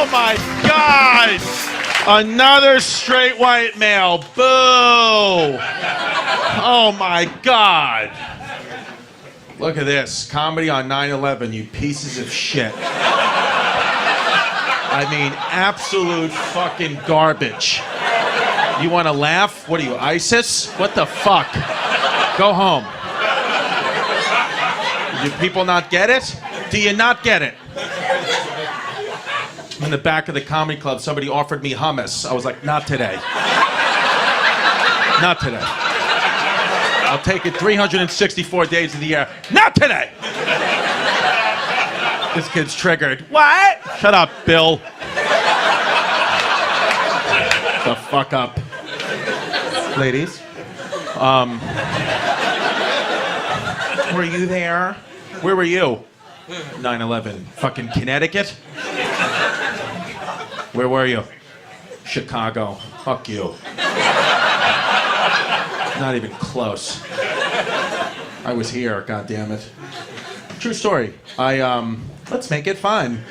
Oh my God! Another straight white male. Boo! Oh my God! Look at this. Comedy on 9/11, you pieces of shit. I mean, absolute fucking garbage. You want to laugh? What are you, ISIS? What the fuck? Go home. Do people not get it? Do you not get it? In the back of the comedy club, somebody offered me hummus. I was like, not today. Not today. I'll take it 364 days of the year. Not today! This kid's triggered. What? Shut up, Bill. The fuck up. Ladies. Were you there? Where were you? 9/11. Fucking Connecticut? Where were you? Chicago. Fuck you. Not even close. I was here, goddammit. True story. Let's make it fun.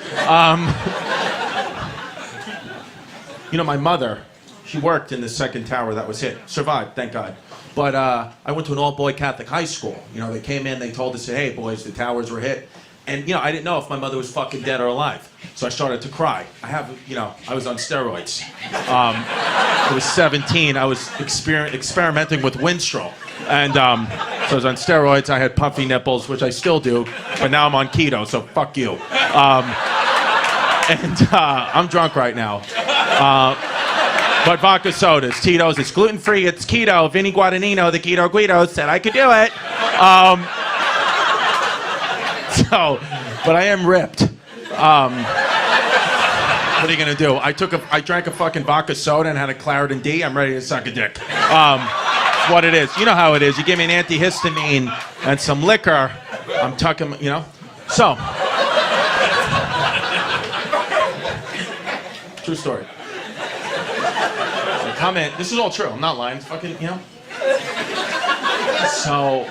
You know, my mother, she worked in the second tower that was hit. Survived, thank God. But I went to an all-boy Catholic high school. You know, they came in, they told us, hey, boys, the towers were hit. And, you know, I didn't know if my mother was fucking dead or alive. So I started to cry. I was on steroids. I was 17. I was experimenting with Winstrol. And so I was on steroids. I had puffy nipples, which I still do. But now I'm on keto, so fuck you. I'm drunk right now. But vodka sodas, Tito's, it's gluten-free, it's keto. Vinny Guadagnino, the Keto Guido, said I could do it. But I am ripped. What are you gonna do? I drank a fucking vodka soda and had a Claritin D. I'm ready to suck a dick. It's what it is. You know how it is. You give me an antihistamine and some liquor, I'm tucking, you know? So. True story. So come in. This is all true. I'm not lying. It's fucking, you know? So.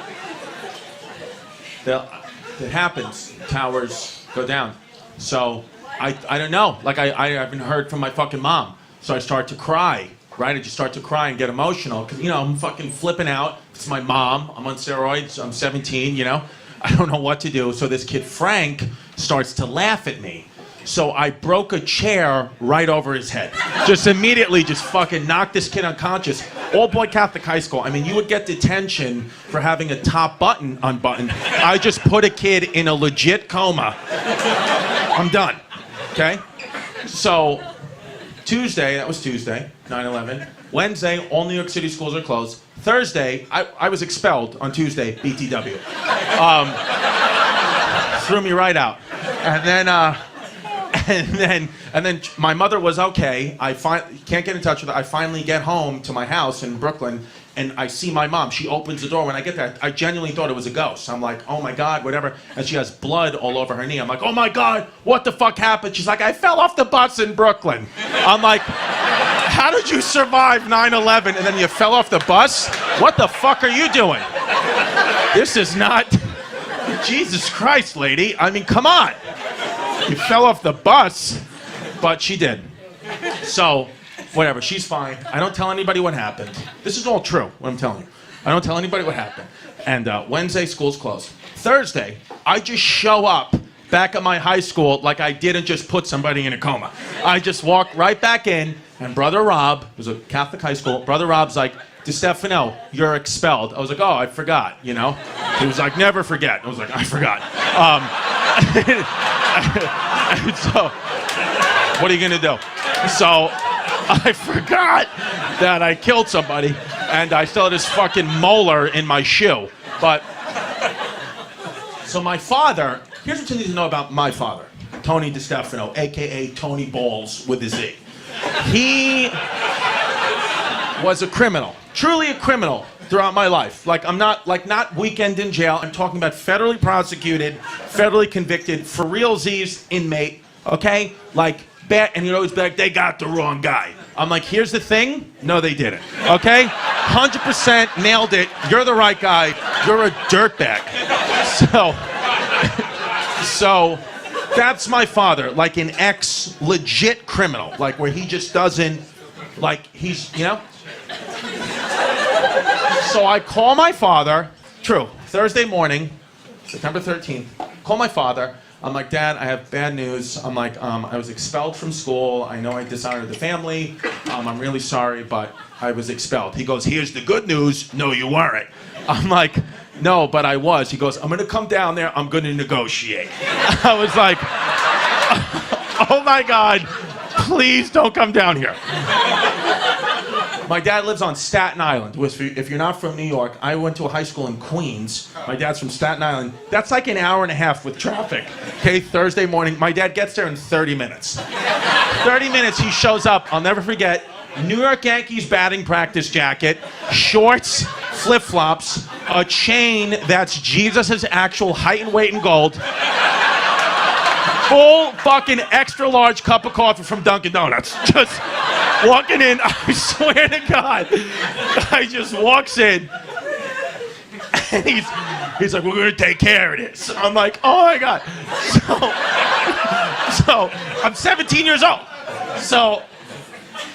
It happens. Towers go down. So I don't know. Like I haven't heard from my fucking mom. So I start to cry. Right? I just start to cry and get emotional. Cause you know, I'm fucking flipping out. It's my mom. I'm on steroids. I'm 17, you know? I don't know what to do. So this kid, Frank, starts to laugh at me. So I broke a chair right over his head. Just immediately just fucking knocked this kid unconscious. All boy Catholic high school. I mean, you would get detention for having a top button unbuttoned. I just put a kid in a legit coma. I'm done. Okay? So Tuesday, that was Tuesday, 9/11. Wednesday, all New York City schools are closed. Thursday, I was expelled on Tuesday, BTW. Threw me right out. And then my mother was okay. I can't get in touch with her. I finally get home to my house in Brooklyn, and I see my mom. She opens the door. When I get there, I genuinely thought it was a ghost. I'm like, oh my God, whatever. And she has blood all over her knee. I'm like, oh my God, what the fuck happened? She's like, I fell off the bus in Brooklyn. I'm like, how did you survive 9/11 and then you fell off the bus? What the fuck are you doing? This is not... Jesus Christ, lady. I mean, come on. You fell off the bus, but she did. So, whatever, she's fine. I don't tell anybody what happened. This is all true, what I'm telling you. I don't tell anybody what happened. And Wednesday, school's closed. Thursday, I just show up back at my high school like I didn't just put somebody in a coma. I just walk right back in, and Brother Rob, who's a Catholic high school, Brother Rob's like, Distefano, you're expelled. I was like, oh, I forgot, you know? He was like, never forget. I was like, I forgot. So, what are you gonna do? So, I forgot that I killed somebody, and I still had this fucking molar in my shoe. But, so my father, here's what you need to know about my father, Tony Distefano, AKA Tony Balls with a Z. He was a criminal, truly a criminal throughout my life. Like, I'm not, not weekend in jail. I'm talking about federally prosecuted, federally convicted, for realsies inmate, okay? Like, bad, and you'd always be like, they got the wrong guy. I'm like, here's the thing. No, they didn't, okay? 100% nailed it. You're the right guy. You're a dirtbag. So That's my father, like an ex-legit criminal, like where he just doesn't, like he's, you know? So I call my father, true, Thursday morning, September 13th, call my father. I'm like, Dad, I have bad news. I'm like, I was expelled from school. I know I dishonored the family. I'm really sorry, but I was expelled. He goes, here's the good news. No, you weren't. I'm like, no, but I was. He goes, I'm going to come down there. I'm going to negotiate. I was like, oh my God, please don't come down here. My dad lives on Staten Island. If you're not from New York, I went to a high school in Queens. My dad's from Staten Island. That's like an hour and a half with traffic. Okay, Thursday morning. My dad gets there in 30 minutes. 30 minutes, he shows up. I'll never forget. New York Yankees batting practice jacket, shorts, flip-flops, a chain that's Jesus' actual height and weight in gold, full fucking extra large cup of coffee from Dunkin' Donuts. Just walking in, I swear to God, I just walks in, and he's like, we're gonna take care of this. I'm like, oh my God. So I'm 17 years old. So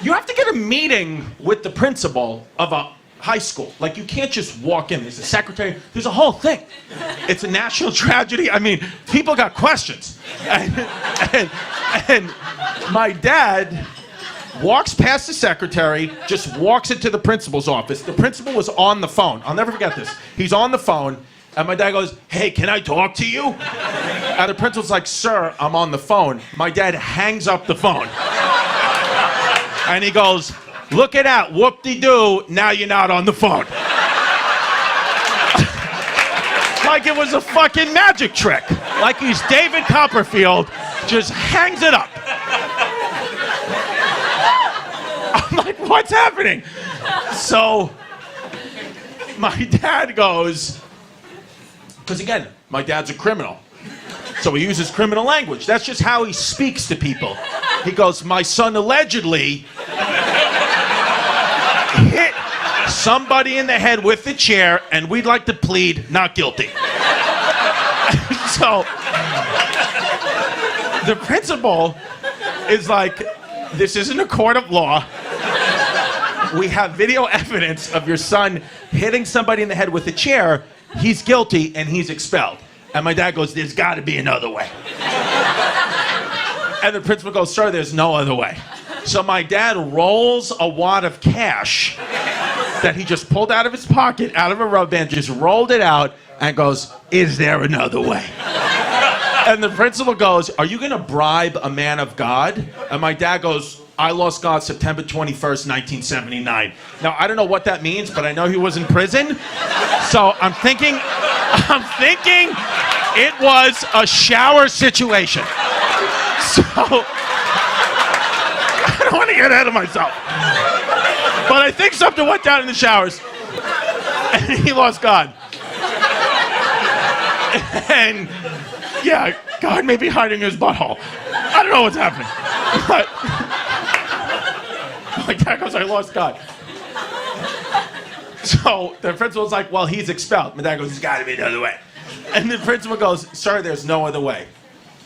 you have to get a meeting with the principal of a high school. Like, you can't just walk in. There's a secretary. There's a whole thing. It's a national tragedy. I mean, people got questions. And my dad walks past the secretary, just walks into the principal's office. The principal was on the phone. I'll never forget this. He's on the phone, and my dad goes, hey, can I talk to you? And the principal's like, sir, I'm on the phone. My dad hangs up the phone. And he goes, look it out, whoop-de-doo, now you're not on the phone. Like it was a fucking magic trick. Like he's David Copperfield, just hangs it up. I'm like, what's happening? So my dad goes, because again, my dad's a criminal. So he uses criminal language. That's just how he speaks to people. He goes, my son allegedly hit somebody in the head with the chair, and we'd like to plead not guilty. So the principal is like, this isn't a court of law. We have video evidence of your son hitting somebody in the head with a chair. He's guilty, and he's expelled. And my dad goes, there's got to be another way. And the principal goes, sir, there's no other way. So my dad rolls a wad of cash that he just pulled out of his pocket, out of a rubber band, just rolled it out, and goes, is there another way? And the principal goes, are you going to bribe a man of God? And my dad goes, I lost God September 21st, 1979. Now, I don't know what that means, but I know he was in prison. So I'm thinking it was a shower situation. So I don't want to get ahead of myself. But I think something went down in the showers. And he lost God. And yeah, God may be hiding in his butthole. I don't know what's happening. But my dad goes, I lost God. So the principal's like, well, he's expelled. My dad goes, there's got to be another way. And the principal goes, sir, there's no other way.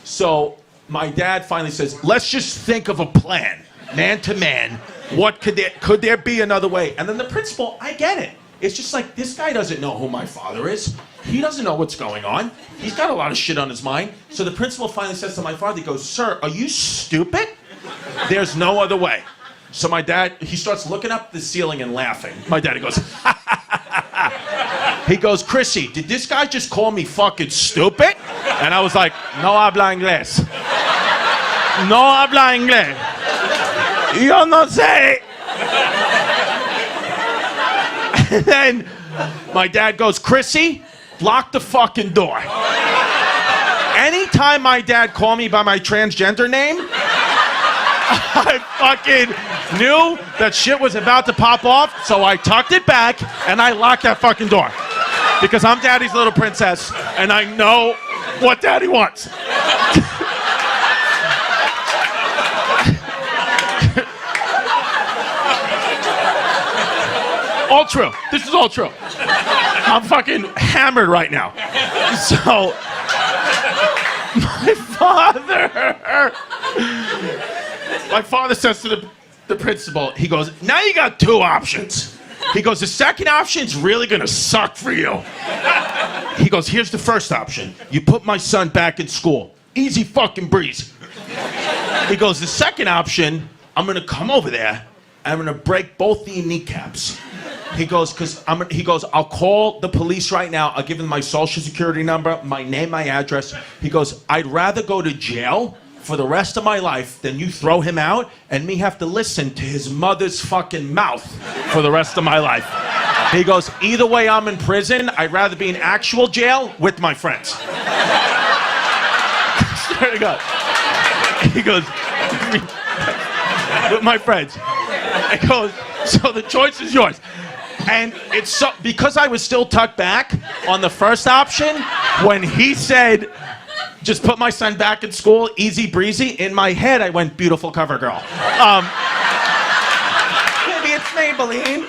So my dad finally says, let's just think of a plan, man to man. What could there be another way? And then the principal, I get it. It's just like, this guy doesn't know who my father is. He doesn't know what's going on. He's got a lot of shit on his mind. So the principal finally says to my father, he goes, sir, are you stupid? There's no other way. So my dad, he starts looking up the ceiling and laughing. My daddy goes, he goes, Chrissy, did this guy just call me fucking stupid? And I was like, no habla inglés. No habla inglés. Yo no sé. And then my dad goes, Chrissy, lock the fucking door. Anytime my dad called me by my transgender name, I fucking knew that shit was about to pop off, so I tucked it back and I locked that fucking door. Because I'm daddy's little princess and I know what daddy wants. All true. This is all true. I'm fucking hammered right now. So, my father says to the principal, he goes, now you got two options. He goes, the second option's really gonna suck for you. He goes, here's the first option. You put my son back in school. Easy fucking breeze. He goes, the second option, I'm gonna come over there and I'm gonna break both the kneecaps. He goes, I'll call the police right now. I'll give them my social security number, my name, my address. He goes, I'd rather go to jail for the rest of my life than you throw him out and me have to listen to his mother's fucking mouth for the rest of my life. He goes, either way I'm in prison, I'd rather be in actual jail with my friends. Swear to God. He goes, with my friends. He goes, so the choice is yours. And it's so, because I was still tucked back on the first option, when he said, just put my son back in school, easy breezy, in my head I went, beautiful cover girl. Maybe it's Maybelline.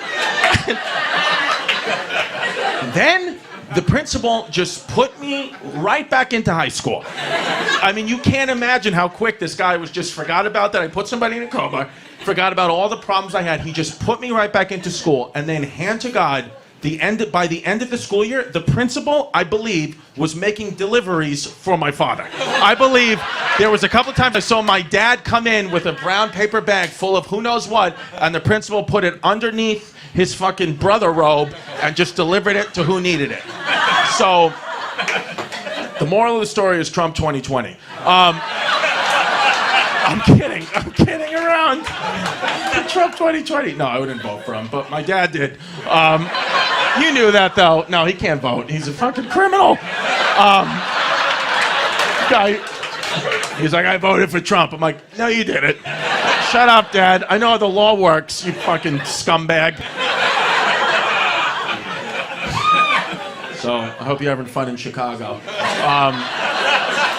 Then the principal just put me right back into high school. I mean, you can't imagine how quick this guy was just forgot about that. I put somebody in a coma, forgot about all the problems I had. He just put me right back into school. And then, hand to God, by the end of the school year, the principal, I believe, was making deliveries for my father. I believe there was a couple times I saw my dad come in with a brown paper bag full of who knows what, and the principal put it underneath his fucking brother robe and just delivered it to who needed it. So, the moral of the story is Trump 2020. I'm kidding around. Trump 2020. No, I wouldn't vote for him, but my dad did. You knew that, though. No, he can't vote. He's a fucking criminal. Guy, he's like, I voted for Trump. I'm like, no, you didn't. Shut up, Dad. I know how the law works, you fucking scumbag. So, I hope you're having fun in Chicago.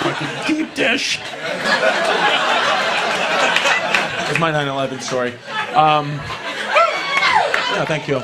Fucking deep dish. It's my 9/11 story. Yeah, thank you.